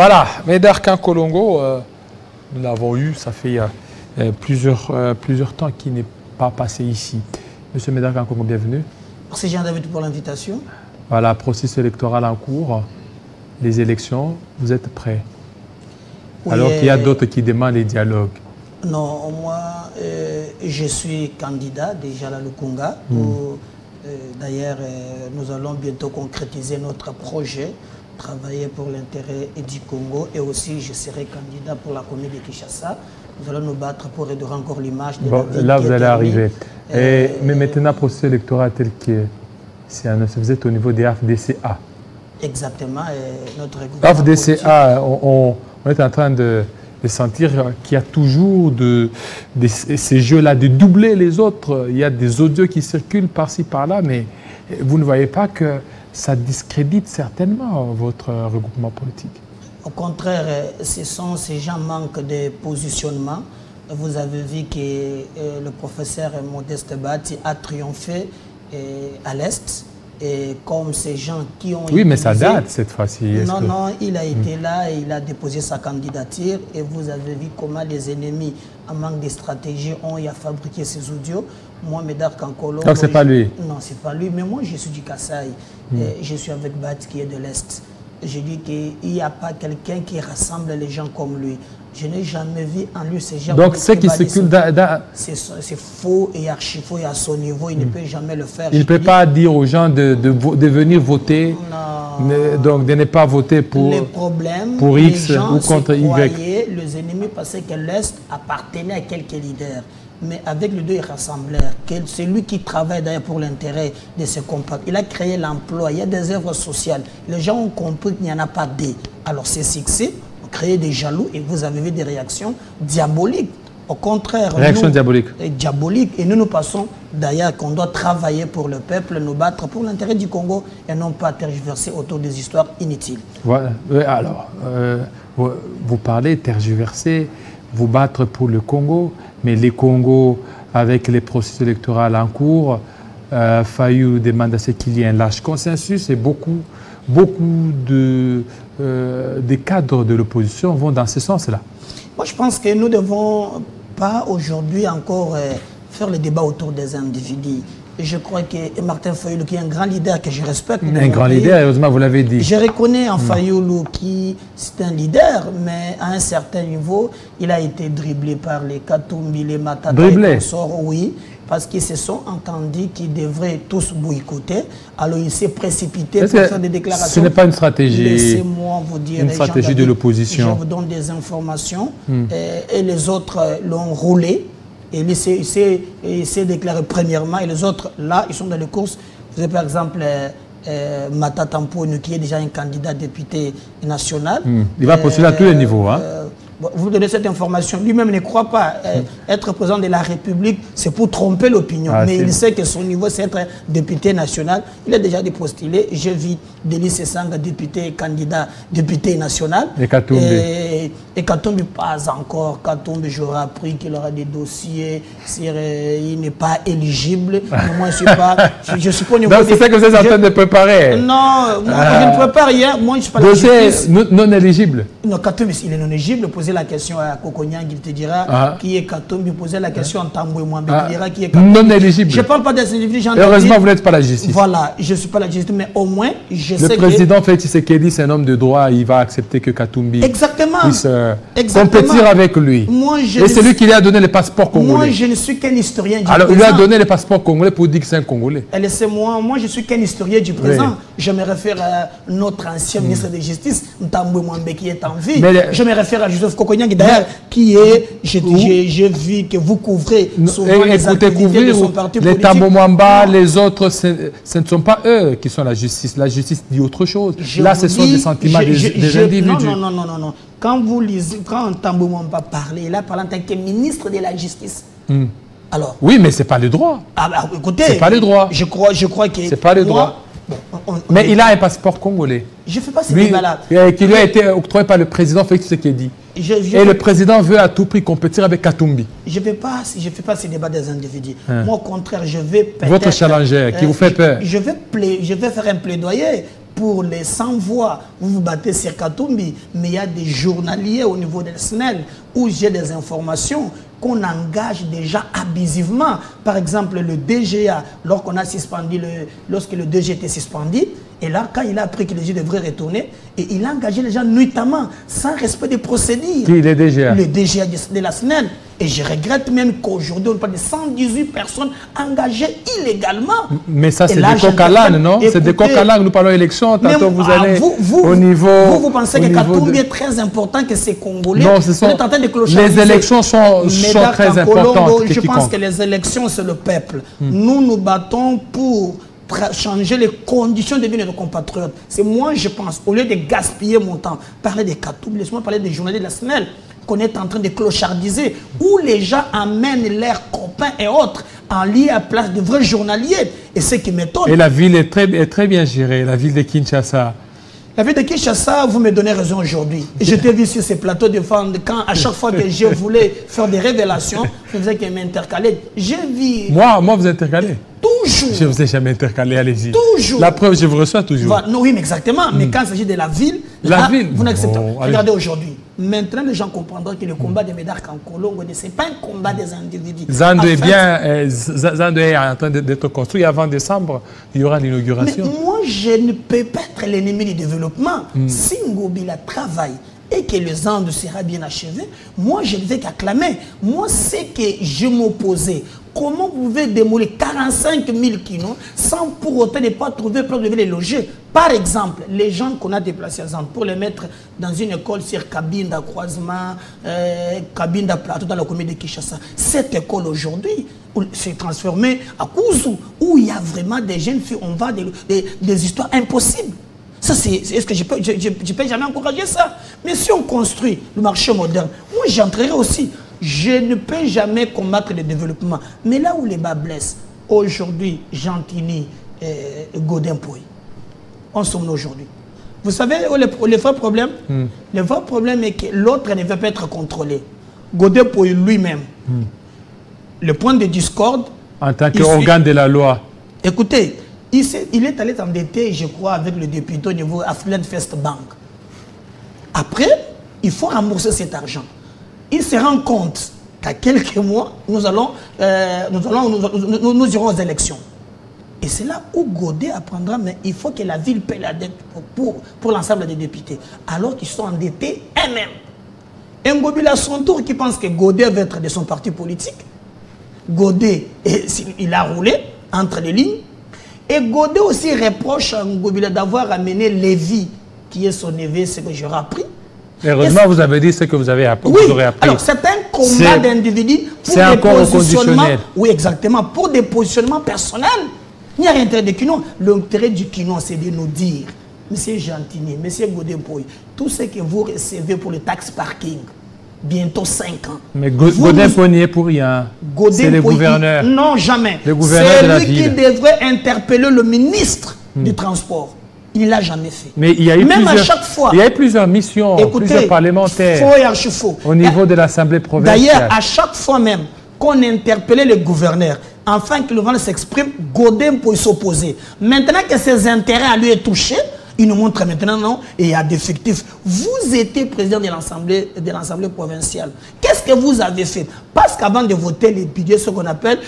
Voilà, Médard Kankolongo, nous l'avons eu, ça fait plusieurs temps qu'il n'est pas passé ici. Monsieur Médard Kankolongo, bienvenue. Merci Jean-David pour l'invitation. Voilà, processus électoral en cours, les élections, vous êtes prêts? Oui, alors qu'il y a d'autres qui demandent les dialogues. Non, moi, je suis candidat déjà à Lukunga. D'ailleurs, nous allons bientôt concrétiser notre projet, travailler pour l'intérêt du Congo, et aussi je serai candidat pour la commune de Kinshasa. Nous allons nous battre pour réduire encore l'image de la ville. Là, vous allez arriver. Mais maintenant, le processus électoral tel que vous êtes au niveau des AFDCA. Exactement. Notre AFDCA, on est en train de sentir qu'il y a toujours ces jeux-là, de doubler les autres. Il y a des audios qui circulent par-ci, par-là, mais vous ne voyez pas que ça discrédite certainement votre regroupement politique? Au contraire, ces gens manquent de positionnement. Vous avez vu que le professeur Modeste Bati a triomphé à l'Est. Et comme ces gens qui ont... Oui, mais ça date cette fois-ci. Non, non, il a été là et il a déposé sa candidature. Et vous avez vu comment les ennemis, en manque de stratégie, ont fabriqué ces audios. Moi, Médard Kankolongo... Donc, c'est pas lui? Non, c'est pas lui. Mais moi, je suis du Kasaï. Je suis avec Bat qui est de l'Est. Je dis qu'il n'y a pas quelqu'un qui rassemble les gens comme lui. Je n'ai jamais vu en lui ces gens... Donc, ce qui circule... C'est faux et archi faux et à son niveau, il ne peut jamais le faire. Il ne peut pas dire aux gens de venir voter, donc de ne pas voter pour, X ou contre Y. Les ennemis pensaient que l'Est appartenait à quelques leaders. Mais avec les deux, ils rassemblèrent. C'est lui qui travaille d'ailleurs pour l'intérêt de ses compatriotes. Il a créé l'emploi, il y a des œuvres sociales. Les gens ont compris qu'il n'y en a pas deux. Alors c'est succès, créer des jaloux et vous avez vu des réactions diaboliques. Au contraire, réactions diaboliques. Diaboliques. Et nous passons d'ailleurs qu'on doit travailler pour le peuple, nous battre pour l'intérêt du Congo et non pas tergiverser autour des histoires inutiles. Voilà. Alors, vous parlez tergiverser, vous battre pour le Congo, mais les Congos, avec les processus électoraux en cours, Fayou demande à ce qu'il y ait un large consensus et beaucoup des cadres de l'opposition vont dans ce sens-là. Moi, je pense que nous ne devons pas aujourd'hui encore faire le débat autour des individus. Et je crois que Martin Fayoulou, qui est un grand leader que je respecte... Un grand leader, heureusement, vous l'avez dit. Je reconnais en Fayoulou qui c'est un leader, mais à un certain niveau, il a été dribblé par les Katumbi, les Matata, dribblé. Et consorts, oui, parce qu'ils se sont entendus qu'ils devraient tous boycotter. Alors il s'est précipité pour faire des déclarations. Ce n'est pas une stratégie. Laissez-moi vous dire. Une stratégie de l'opposition. Je vous donne des informations et les autres l'ont roulé. Et il s'est déclaré premièrement et les autres, là, ils sont dans les courses. Vous avez par exemple Mata Tampounou qui est déjà un candidat député national. Il va postuler à tous les niveaux. Hein. Vous donnez cette information. Lui-même ne croit pas être président de la République, c'est pour tromper l'opinion. Mais il sait que son niveau, c'est être député national. Il a déjà postulé. J'ai vu Denis Sesanga, député, candidat, député national. Et Katumbi. Et Katumbi, pas encore. Katumbi, j'aurais appris qu'il aura des dossiers. Il n'est pas éligible. Moi, je suis pas au niveau. Donc, c'est ça que vous êtes en train de préparer. Non, moi, je ne prépare rien. Moi, je ne suis pas dossier non éligible. Non, Katumbi, il est non éligible. Poser la question à Kokonyang, il te dira qui est Katumbi. Poser la question à Tamboué Mwambe, il dira qui est Katumbi. Non éligible. Je ne parle pas des individus. Heureusement, vous n'êtes pas la justice. Voilà, je ne suis pas la justice, mais au moins, je sais que... Le président Félix Tshisekedi, c'est un homme de droit, il va accepter que Katumbi puisse compétir avec lui. Et c'est lui qui lui a donné le passeport congolais. Moi, je ne suis qu'un historien du présent. Alors, il lui a donné le passeport congolais pour dire que c'est un Congolais. Laissez-moi, moi, je suis qu'un historien du présent. Je me réfère à notre ancien ministre de Justice, Ntamboué Mwambe, qui est en vie. Je me réfère à Joseph Kokonyang, d'ailleurs, qui est... J'ai vu que vous couvrez souvent les activités de son parti politique. Les Tamboué Mwamba, les autres, ce ne sont pas eux qui sont la justice. La justice dit autre chose. Là, ce sont des sentiments des individus. Non. Quand vous lisez, quand Tamboué Mwamba parlait, il a parlé en tant que ministre de la Justice. Alors, oui, mais ce n'est pas le droit. Écoutez, c'est pas le droit. Je crois que... C'est pas le droit. Mais il a un passeport congolais. Je ne fais pas ce débat-là. Qui lui a été octroyé par le président Félix Tshisekedi. Et le président veut à tout prix compétir avec Katumbi. Je ne fais pas ce débat des individus. Moi, au contraire, je vais... Votre challenger qui vous fait peur. Je vais faire un plaidoyer pour les 100 voix, vous vous battez sur Katumbi, mais il y a des journaliers au niveau de SNEL où j'ai des informations qu'on engage déjà abusivement. Par exemple, le DGA, lorsqu'on a suspendu lorsque le DG était suspendu, et là, quand il a appris que les gens devraient retourner, et il a engagé les gens nuitamment, sans respect des procédures. Qui est le DGA? Le DGA de la SNEL. Et je regrette même qu'aujourd'hui, on parle de 118 personnes engagées illégalement. Mais ça, c'est des coq à l'âne, non? C'est des coq à l'âne. Nous parlons élection. Tantôt, vous allez au niveau... Vous pensez que Katumbi est très important, que c'est Congolais? Non, ce sont... Les élections sont très importantes. Je pense que les élections, c'est le peuple. Nous nous battons pour changer les conditions de vie de nos compatriotes. C'est moi, je pense, au lieu de gaspiller mon temps, parler des Katumbi, laisse-moi parler des journalistes de la SNEL, qu'on est en train de clochardiser, où les gens amènent leurs copains et autres en lieu à place de vrais journaliers. Et ce qui m'étonne... Et la ville est très bien gérée, la ville de Kinshasa. La ville de Kinshasa, vous me donnez raison aujourd'hui. Je t'ai vu sur ces plateaux de vente, quand à chaque fois que je voulais faire des révélations, je faisais qu'elle m'intercalait. J'ai vu... Moi, vous intercalez? Toujours. Je ne vous ai jamais intercalé, allez-y. Toujours. La preuve, je vous reçois toujours. Non, oui, mais exactement. Mais quand il s'agit de la ville, vous n'acceptez pas. Regardez aujourd'hui. Maintenant, les gens comprendront que le combat des Médards en Colombo, ce n'est pas un combat des individus. Zando est en train d'être construit. Avant décembre, il y aura l'inauguration. Mais moi, je ne peux pas être l'ennemi du développement. Si Ngobila travaille et que le Zando sera bien achevé, moi, je ne vais qu'acclamer. Moi, c'est que je m'opposais. Comment vous pouvez démolir 45 000 kilos sans pour autant ne pas trouver place de les loger? Par exemple, les gens qu'on a déplacés à Zand pour les mettre dans une école sur Cabinda Croisement, Cabinda Plateau dans la commune de Kinshasa. Cette école aujourd'hui s'est transformée à Kouzou, où il y a vraiment des jeunes filles, on va des histoires impossibles. Ça, est-ce que je peux jamais encourager ça? Mais si on construit le marché moderne, moi j'entrerai aussi. Je ne peux jamais combattre le développement. Mais là où les bas blessent, aujourd'hui, Gentini et Godin Pouy, on sommes aujourd'hui. Vous savez, le vrai problème? Le vrai problème est que l'autre ne veut pas être contrôlé. Godin Pouy lui-même, le point de discorde... En tant qu'organe de la loi. Écoutez, il est allé s'endetter, je crois, avec le député au niveau Affluent First Bank. Après, il faut rembourser cet argent. Il se rend compte qu'à quelques mois, nous irons aux élections. Et c'est là où Godet apprendra, mais il faut que la ville paie la dette pour l'ensemble des députés, alors qu'ils sont endettés eux-mêmes. Et Ngobila, à son tour, qui pense que Godet va être de son parti politique. Godet, il a roulé entre les lignes. Et Godet aussi reproche à Ngobila d'avoir amené Lévi, qui est son neveu, ce que j'aurais appris. Heureusement, vous avez dit ce que vous avez appris. Oui, vous aurez appris. Alors c'est un combat d'individus pour des positionnements. Oui, exactement. Pour des positionnements personnels. Il n'y a rien d'intérêt de Kino. L'intérêt du Kino, c'est de nous dire, Monsieur Gentini, Monsieur Godin Pouy, tout ce que vous recevez pour le tax parking, bientôt 5 ans. Mais Godin Pouy n'y est pour rien. C'est le gouverneur. Non, jamais. Le gouverneur de la ville. C'est lui qui devrait interpeller le ministre du Transport. Il ne l'a jamais fait. Mais il y a eu plusieurs missions, plusieurs parlementaires faux et archi-faux. Au niveau de l'Assemblée provinciale. D'ailleurs, à chaque fois même qu'on interpellait le gouverneur, afin que le gouverneur s'exprime, Godin peut s'opposer. Maintenant que ses intérêts à lui est touché, il nous montre maintenant, non, et il y a des fictifs. Vous étiez président de l'Assemblée provinciale. Qu'est-ce que vous avez fait? Parce qu'avant de voter les budgets, ce qu'on appelle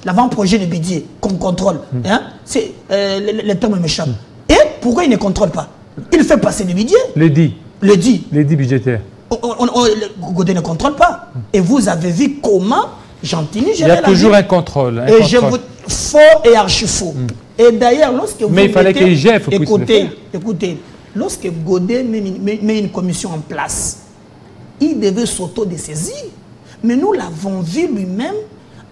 l'avant-projet de budget, qu'on contrôle, hein, c'est le terme m'échappe. Et pourquoi il ne contrôle pas? Il fait passer le budget. L'édit budgétaire. Godin ne contrôle pas. Et vous avez vu comment Gentini gérait la vie. Il y a toujours un contrôle. Et je vous... Faux et archi-faux. Et d'ailleurs, lorsque vous... Mais il fallait qu'il gère, écoutez, lorsque Godin met une commission en place, il devait s'auto-dessaisir. Mais nous l'avons vu lui-même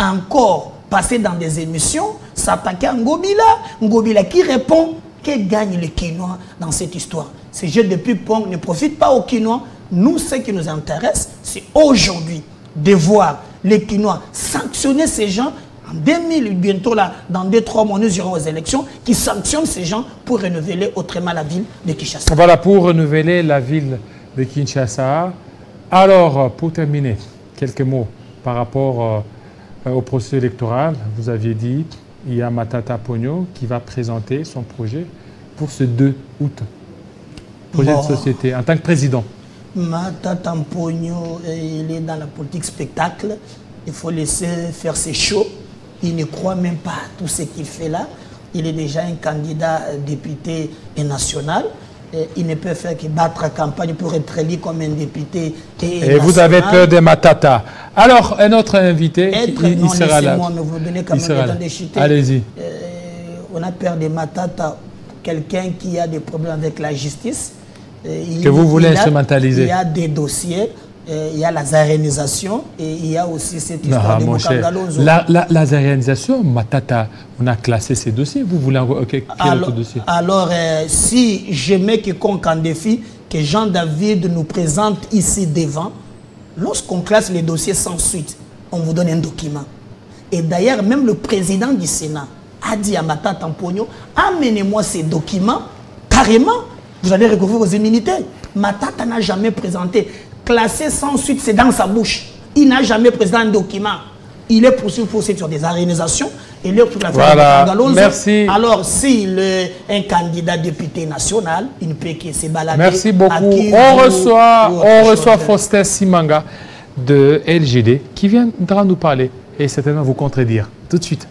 encore passer dans des émissions, s'attaquer à Ngobila qui répond que gagne le Quinois dans cette histoire. Ces jeux de ping-pong ne profitent pas aux Quinois. Nous, ce qui nous intéresse, c'est aujourd'hui de voir les Quinois sanctionner ces gens. En 2000, bientôt là, dans 2-3 mois, nous irons aux élections qui sanctionnent ces gens pour renouveler autrement la ville de Kinshasa. Voilà, pour renouveler la ville de Kinshasa. Alors, pour terminer, quelques mots par rapport au processus électoral. Vous aviez dit il y a Matata Pogno qui va présenter son projet pour ce 2 août. Projet de société, en tant que président. Matata Pogno, il est dans la politique spectacle. Il faut laisser faire ses shows. Il ne croit même pas à tout ce qu'il fait là. Il est déjà un candidat député et national. Il ne peut faire que battre campagne pour être élu comme un député. Et vous avez peur de Matata. Alors, un autre invité, il sera là. Allez-y. On a peur de Matata, quelqu'un qui a des problèmes avec la justice. Que vous voulez instrumentaliser. Il y a des dossiers. Il y a la zarénisation et il y a aussi cette histoire de Mokangalozo. La zarénisation, Matata, on a classé ces dossiers. Vous voulez quel autre dossier? Alors, si je mets quiconque en défi, que Jean-David nous présente ici devant, lorsqu'on classe les dossiers sans suite, on vous donne un document. Et d'ailleurs, même le président du Sénat a dit à Matata Pogno, amenez-moi ces documents, carrément, vous allez recouvrir vos immunités. Matata n'a jamais présenté. Classé sans suite, c'est dans sa bouche. Il n'a jamais présenté un document. Il est poursuivi sur des organisations. Il est pour la voilà. Merci. Alors, s'il est un candidat député national, il ne peut que se balader. Merci beaucoup. On reçoit Faustin Simanga de LGD qui viendra nous parler et certainement vous contredire. Tout de suite.